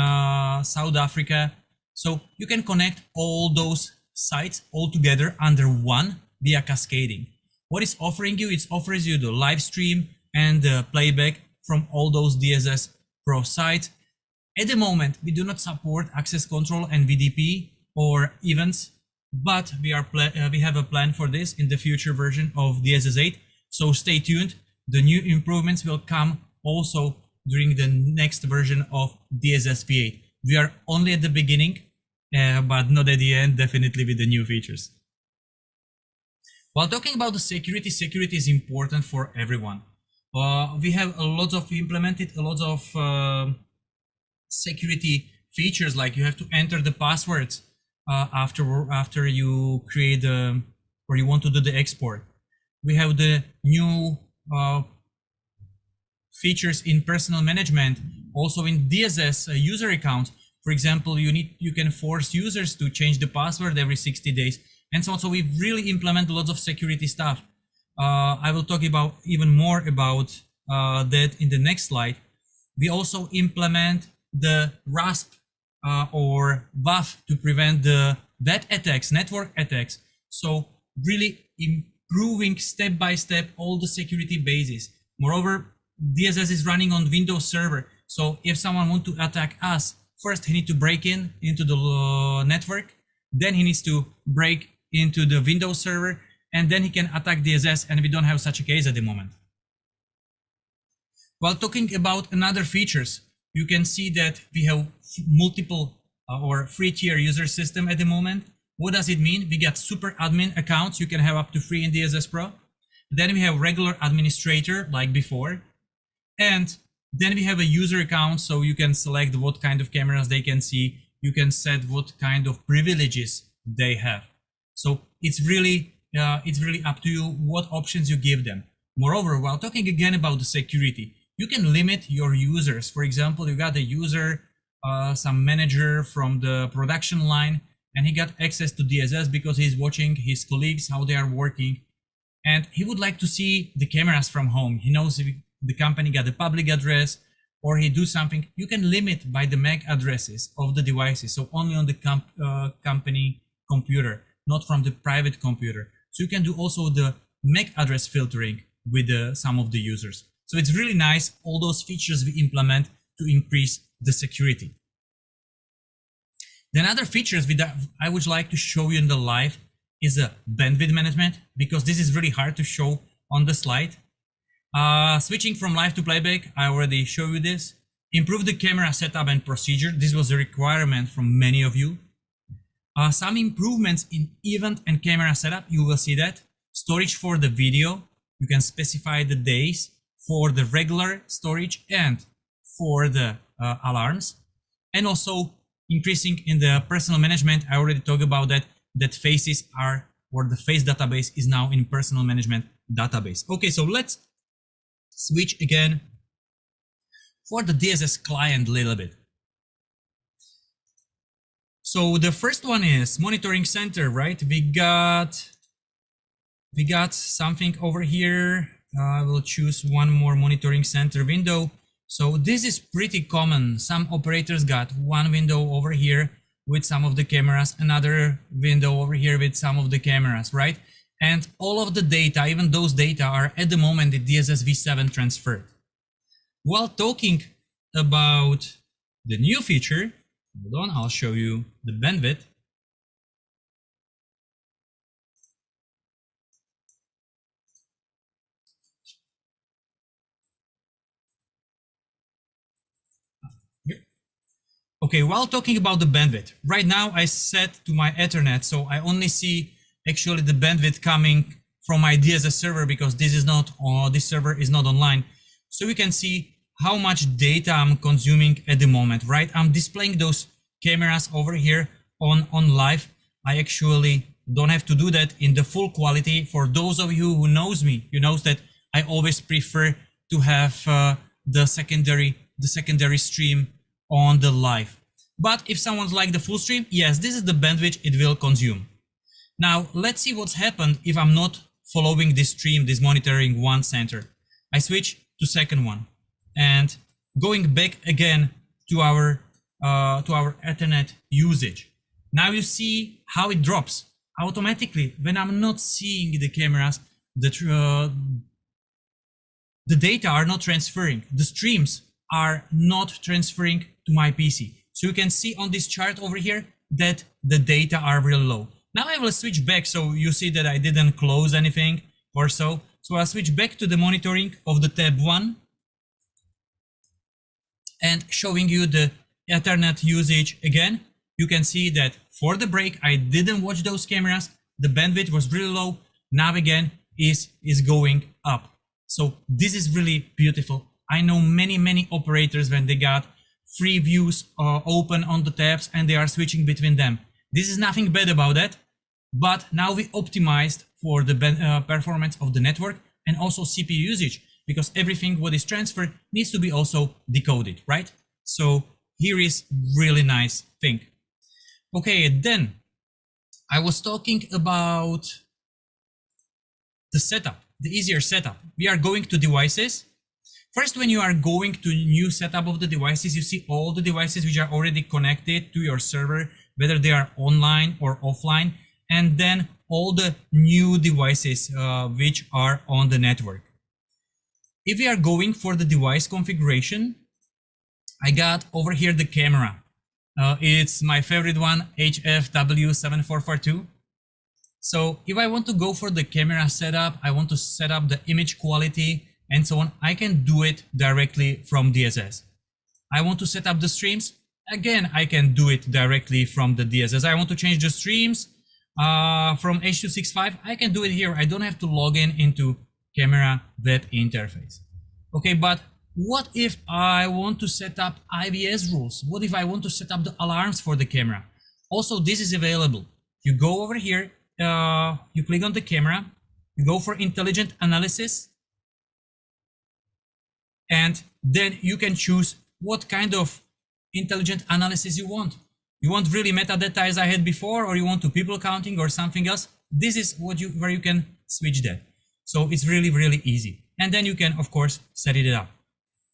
South Africa. So you can connect all those sites all together under one via cascading. What it's offering you, it offers you the live stream and the playback from all those DSS Pro sites. At the moment, we do not support access control and VDP or events, but we have a plan for this in the future version of DSS 8. So stay tuned. The new improvements will come also during the next version of DSS V8. We are only at the beginning, but not at the end, definitely with the new features. While talking about the security is important for everyone. We have implemented a lot of security features, like you have to enter the passwords after you create or you want to do the export. We have the new features in personal management, also in DSS user accounts. For example, you can force users to change the password every 60 days, and so on. So we've really implemented lots of security stuff. I will talk about even more about that in the next slide. We also implement the RASP or WAF to prevent the web attacks, network attacks. So really improving step by step all the security bases. Moreover, DSS is running on Windows Server. So if someone wants to attack us, first he needs to break into the network, then he needs to break into the Windows Server, and then he can attack DSS, and we don't have such a case at the moment. While talking about another features, you can see that we have multiple or free tier user system at the moment. What does it mean? We got super admin accounts. You can have up to 3 in DSS Pro. Then we have regular administrator like before. And then we have a user account, so you can select what kind of cameras they can see. You can set what kind of privileges they have. So it's really up to you what options you give them. Moreover, while talking again about the security, you can limit your users. For example, you got a user, some manager from the production line, and he got access to DSS because he's watching his colleagues, how they are working. And he would like to see the cameras from home. He knows if the company got a public address or he do something, you can limit by the MAC addresses of the devices. So only on the company computer, not from the private computer. So you can do also the MAC address filtering with some of the users. So it's really nice, all those features we implement to increase the security. Then other features that I would like to show you in the live is a bandwidth management, because this is really hard to show on the slide. Switching from live to playback, I already showed you this. Improve the camera setup and procedure. This was a requirement from many of you. Some improvements in event and camera setup, you will see that. Storage for the video, you can specify the days for the regular storage and for the alarms. And also increasing in the personal management, I already talked about that, that faces are, or the face database is now in personal management database. Okay, so let's switch again for the DSS client a little bit. So the first one is monitoring center, right? We got something over here. I will choose one more monitoring center window. So this is pretty common. Some operators got one window over here with some of the cameras, another window over here with some of the cameras, right? And all of the data, even those data, are at the moment the Dss V8 transferred. While talking about the new feature, hold on, I'll show you the bandwidth. Okay, while talking about the bandwidth, right now I set to my Ethernet, so I only see actually the bandwidth coming from my DSS server, because this is not, this server is not online. So you can see how much data I'm consuming at the moment, right? I'm displaying those cameras over here on live. I actually don't have to do that in the full quality. For those of you who knows me, you knows that I always prefer to have the secondary stream on the live. But if someone's like the full stream, yes, this is the bandwidth it will consume. Now let's see what's happened if I'm not following this stream, this monitoring one center. I switch to second one, and going back again to our Ethernet usage. Now you see how it drops automatically when I'm not seeing the cameras. The data are not transferring. The streams are not transferring to my PC. So you can see on this chart over here that the data are really low. Now I will switch back, so you see that I didn't close anything or so. So I'll switch back to the monitoring of the tab 1 and showing you the Ethernet usage again. You can see that for the break, I didn't watch those cameras. The bandwidth was really low. Now again is going up. So this is really beautiful. I know many operators when they got free views open on the tabs and they are switching between them. This is nothing bad about that, but now we optimized for the performance of the network and also CPU usage, because everything what is transferred needs to be also decoded, right? So here is really nice thing. Okay, then I was talking about the setup, the easier setup. We are going to devices. First, when you are going to new setup of the devices, you see all the devices which are already connected to your server, whether they are online or offline, and then all the new devices which are on the network. If we are going for the device configuration, I got over here the camera. It's my favorite one, HFW7442. So if I want to go for the camera setup, I want to set up the image quality and so on, I can do it directly from DSS. I want to set up the streams. Again, I can do it directly from the DSS. I want to change the streams from H.265. I can do it here. I don't have to log in into camera web interface. Okay, but what if I want to set up IVS rules? What if I want to set up the alarms for the camera? Also, this is available. You go over here, you click on the camera, you go for intelligent analysis, and then you can choose what kind of intelligent analysis you want. You want really metadata as I had before, or you want to people counting or something else? This is what where you can switch that. So it's really easy. And then you can, of course, set it up.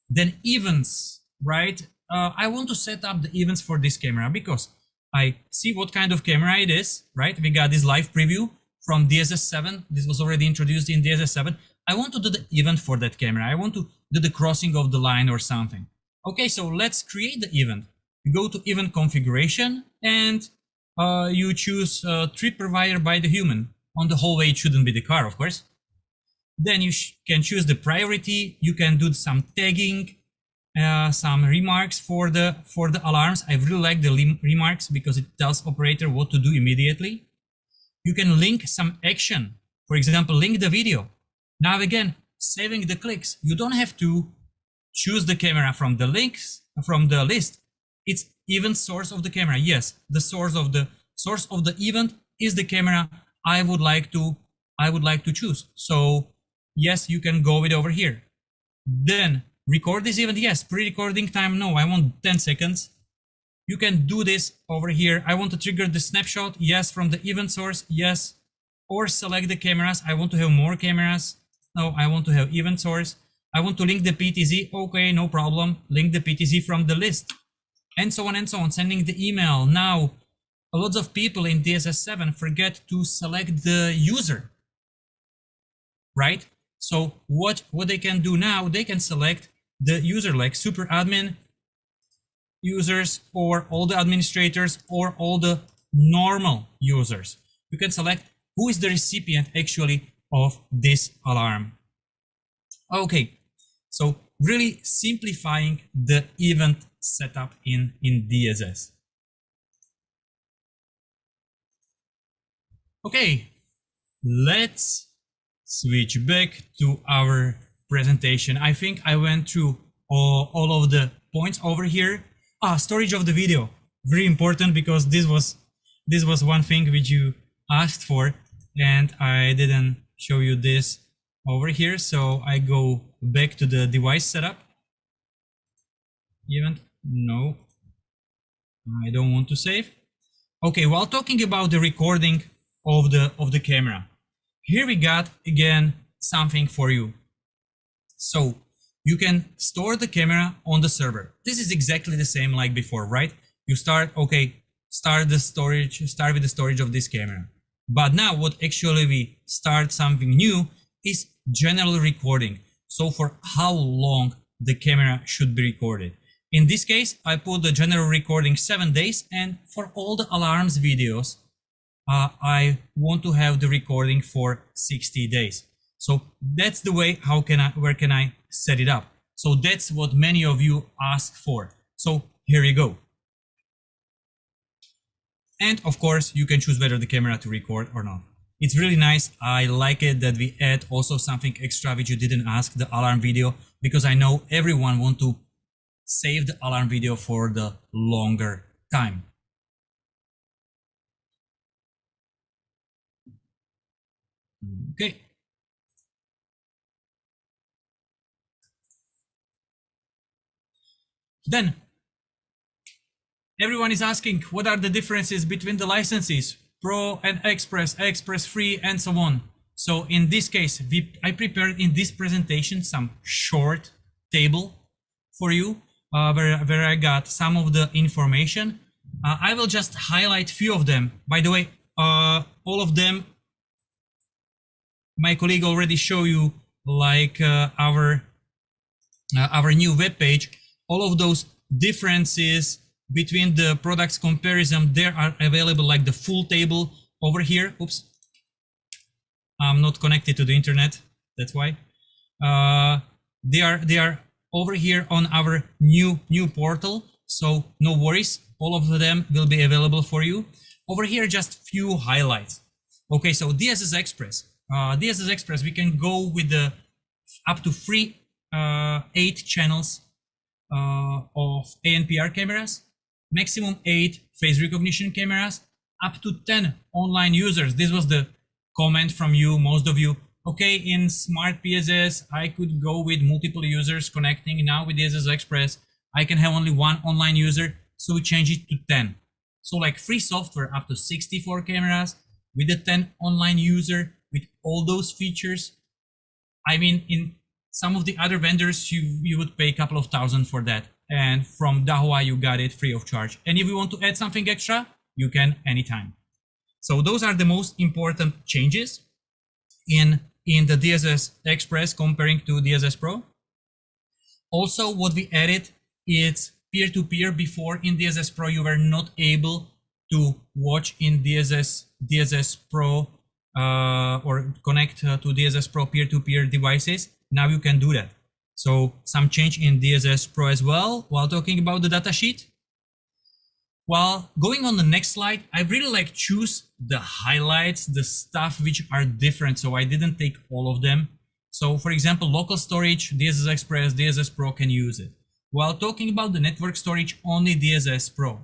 Then events. right, I want to set up the events for this camera because I see what kind of camera it is, right? We got this live preview from Dss 7. This was already introduced in Dss 7. I want to do the event for that camera. I want to do the crossing of the line or something. Okay, so let's create the event. You go to event configuration and you choose trip provider by the human. On the hallway, it shouldn't be the car, of course. Then you can choose the priority. You can do some tagging, some remarks for the alarms. I really like the remarks because it tells operator what to do immediately. You can link some action. For example, link the video. Now again, saving the clicks. You don't have to choose the camera from the links from the list. It's event source of the camera. Yes, the source of the event is the camera I would like to choose. So yes, you can go with over here. Then record this event. Yes, pre-recording time. No, I want 10 seconds. You can do this over here. I want to trigger the snapshot. Yes, from the event source. Yes, or select the cameras. I want to have more cameras. No, I want to have event source. I want to link the PTZ. Okay, no problem. Link the PTZ from the list. And so on and so on. Sending the email. Now, lots of people in Dss 7 forget to select the user. Right? So what they can do now, they can select the user like super admin users or all the administrators or all the normal users. You can select who is the recipient actually of this alarm. Okay, so really simplifying the event setup in DSS. Okay, let's switch back to our presentation. I think I went through all of the points over here. Storage of the video, very important because this was one thing which you asked for and I didn't show you this over here. So I go back to the device setup. Event, no, I don't want to save. Okay, while talking about the recording of the camera, here we got again something for you. So you can store the camera on the server. This is exactly the same like before, right? You start with the storage of this camera. But now what actually we start something new is general recording. So for how long the camera should be recorded. In this case, I put the general recording 7 days, and for all the alarms videos, I want to have the recording for 60 days. So that's the way where can I set it up? So that's what many of you asked for. So here you go. And of course, you can choose whether the camera to record or not. It's really nice. I like it that we add also something extra which you didn't ask, the alarm video, because I know everyone wants to save the alarm video for the longer time. Okay. Then everyone is asking what are the differences between the licenses, Pro and Express, Express Free, and so on. So in this case, I prepared in this presentation some short table for you where I got some of the information. I will just highlight few of them. By the way, all of them, my colleague already showed you, like our new web page. All of those differences between the products comparison, they are available like the full table over here. Oops, I'm not connected to the internet, that's why. They are over here on our new portal, so no worries, all of them will be available for you. Over here, just few highlights. Okay, so DSS Express. DSS Express, we can go with the up to 8 channels of ANPR cameras, maximum 8 face recognition cameras, up to 10 online users. This was the comment from you, most of you. Okay, in Smart PSS, I could go with multiple users connecting. Now with DSS Express, I can have only 1 online user, so we change it to 10. So like free software up to 64 cameras with a 10 online user with all those features. I mean, in some of the other vendors, you would pay a couple of thousand for that. and from Dahua you got it free of charge. And if you want to add something extra, you can anytime. So those are the most important changes in the DSS Express comparing to DSS Pro. Also, what we added is peer-to-peer. Before in DSS Pro you were not able to watch in DSS Pro or connect to DSS Pro peer-to-peer devices. Now you can do that. So some change in DSS Pro as well. While talking about the datasheet, while going on the next slide, I really like choose the highlights, the stuff which are different. So I didn't take all of them. So for example, local storage, DSS Express, DSS Pro can use it. While talking about the network storage, only DSS Pro.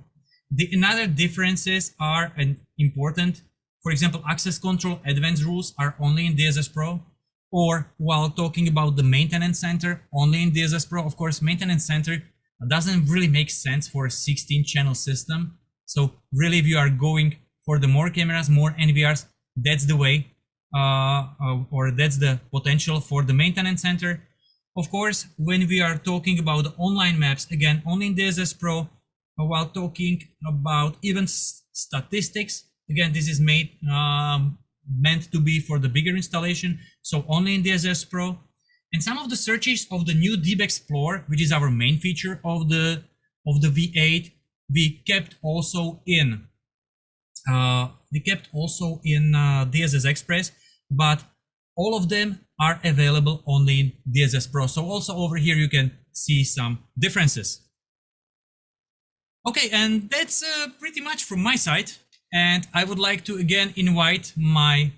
The another differences are important. For example, access control advanced rules are only in DSS Pro. Or while talking about the maintenance center, only in DSS Pro. Of course, maintenance center doesn't really make sense for a 16-channel system. So really, if you are going for the more cameras, more NVRs, that's the way, or that's the potential for the maintenance center. Of course, when we are talking about the online maps, again, only in DSS Pro. While talking about even statistics, again, this is made meant to be for the bigger installation, so only in DSS Pro. And some of the searches of the new Deep Explore, which is our main feature of the V8, we kept also in DSS Express, but all of them are available only in DSS Pro. So also over here you can see some differences. Okay, and that's pretty much from my side. And I would like to again invite my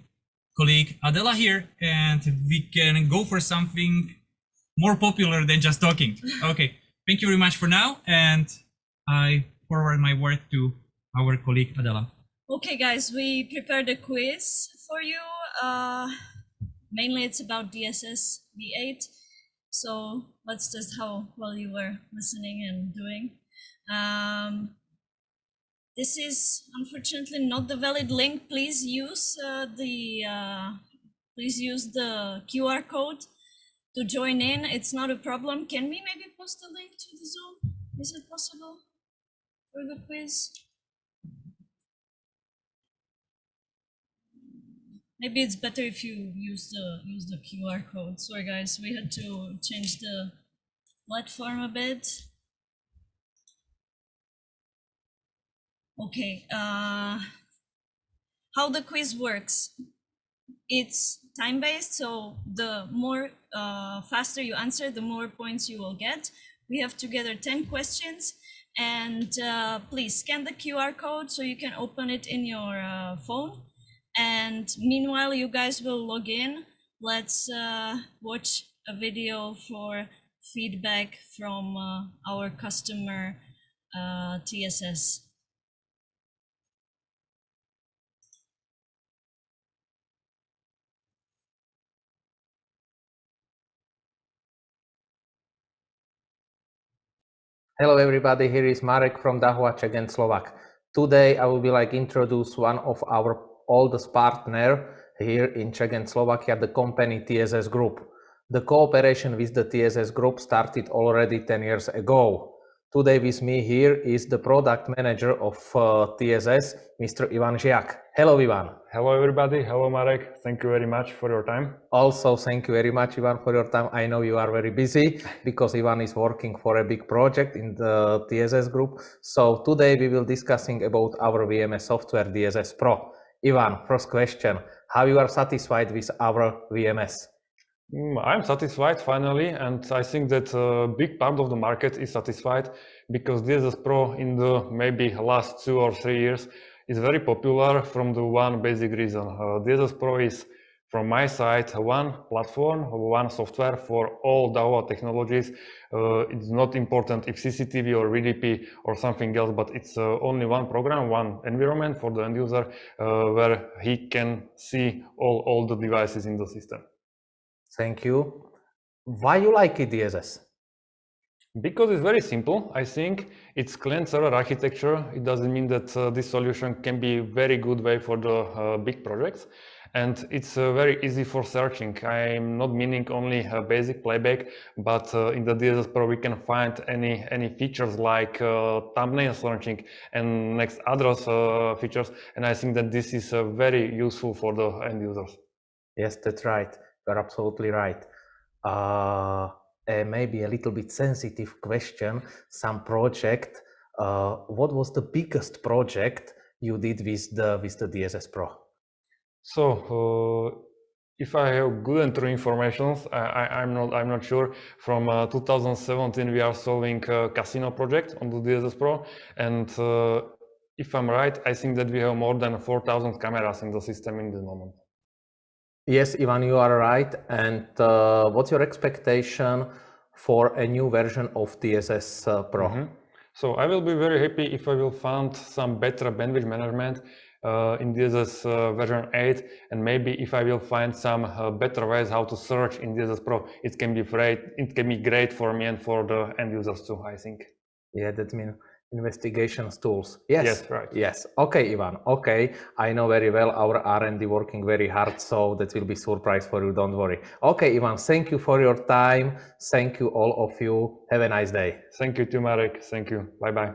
colleague Adela here, and we can go for something more popular than just talking. Okay, thank you very much for now, and I forward my word to our colleague Adela. Okay, guys, we prepared a quiz for you. Mainly it's about Dss V8. So let's test how well you were listening and doing. This is unfortunately not the valid link. Please use the QR code to join in. It's not a problem. Can we maybe post a link to the Zoom? Is it possible for the quiz? Maybe it's better if you use the QR code. Sorry guys, we had to change the platform a bit. Okay, how the quiz works. It's time-based, so the more faster you answer, the more points you will get. We have together 10 questions, and please scan the QR code so you can open it in your phone. And meanwhile, you guys will log in. Let's watch a video for feedback from our customer TSS. Hello everybody, here is Marek from Dahua, Czech and Slovak. Today I will be introduce one of our oldest partner here in Czech and Slovakia, the company TSS Group. The cooperation with the TSS Group started already 10 years ago. Today with me here is the product manager of TSS, Mr. Ivan Žiak. Hello Ivan. Hello everybody, hello Marek, thank you very much for your time. Also thank you very much Ivan for your time. I know you are very busy because Ivan is working for a big project in the TSS Group. So today we will discussing about our VMS software DSS Pro. Ivan, first question, how you are satisfied with our VMS? I'm satisfied finally, and I think that a big part of the market is satisfied because DSS Pro in the maybe last 2 or 3 years is very popular from the one basic reason. DSS Pro is, from my side, one platform, one software for all Dahua technologies. It's not important if CCTV or VDP or something else, but it's only one program, one environment for the end user where he can see all the devices in the system. Thank you. Why you like it, DSS? Because it's very simple. I think it's client server architecture. It doesn't mean that this solution can be a very good way for the big projects. and it's very easy for searching. I'm not meaning only basic playback, but in the DSS Pro we can find any features like thumbnail searching and next other features, and I think that this is very useful for the end users. Yes, that's right. You're absolutely right. Maybe a little bit sensitive question. Some project. What was the biggest project you did with the DSS Pro? So if I have good and true information, I'm not sure. From 2017 we are solving a casino project on the DSS Pro, and if I'm right, I think that we have more than 4,000 cameras in the system in this moment. Yes, Ivan, you are right. And what's your expectation for a new version of DSS Pro? So I will be very happy if I will find some better bandwidth management in DSS version 8, and maybe if I will find some better ways how to search in DSS Pro, it can be great. It can be great for me and for the end users too, I think. Yeah, that means investigations tools. Yes. Yes, right. Yes. Okay, Ivan. Okay, I know very well our R&D working very hard, so that will be surprise for you. Don't worry. Okay, Ivan. Thank you for your time. Thank you all of you. Have a nice day. Thank you too, Marek. Thank you. Bye bye.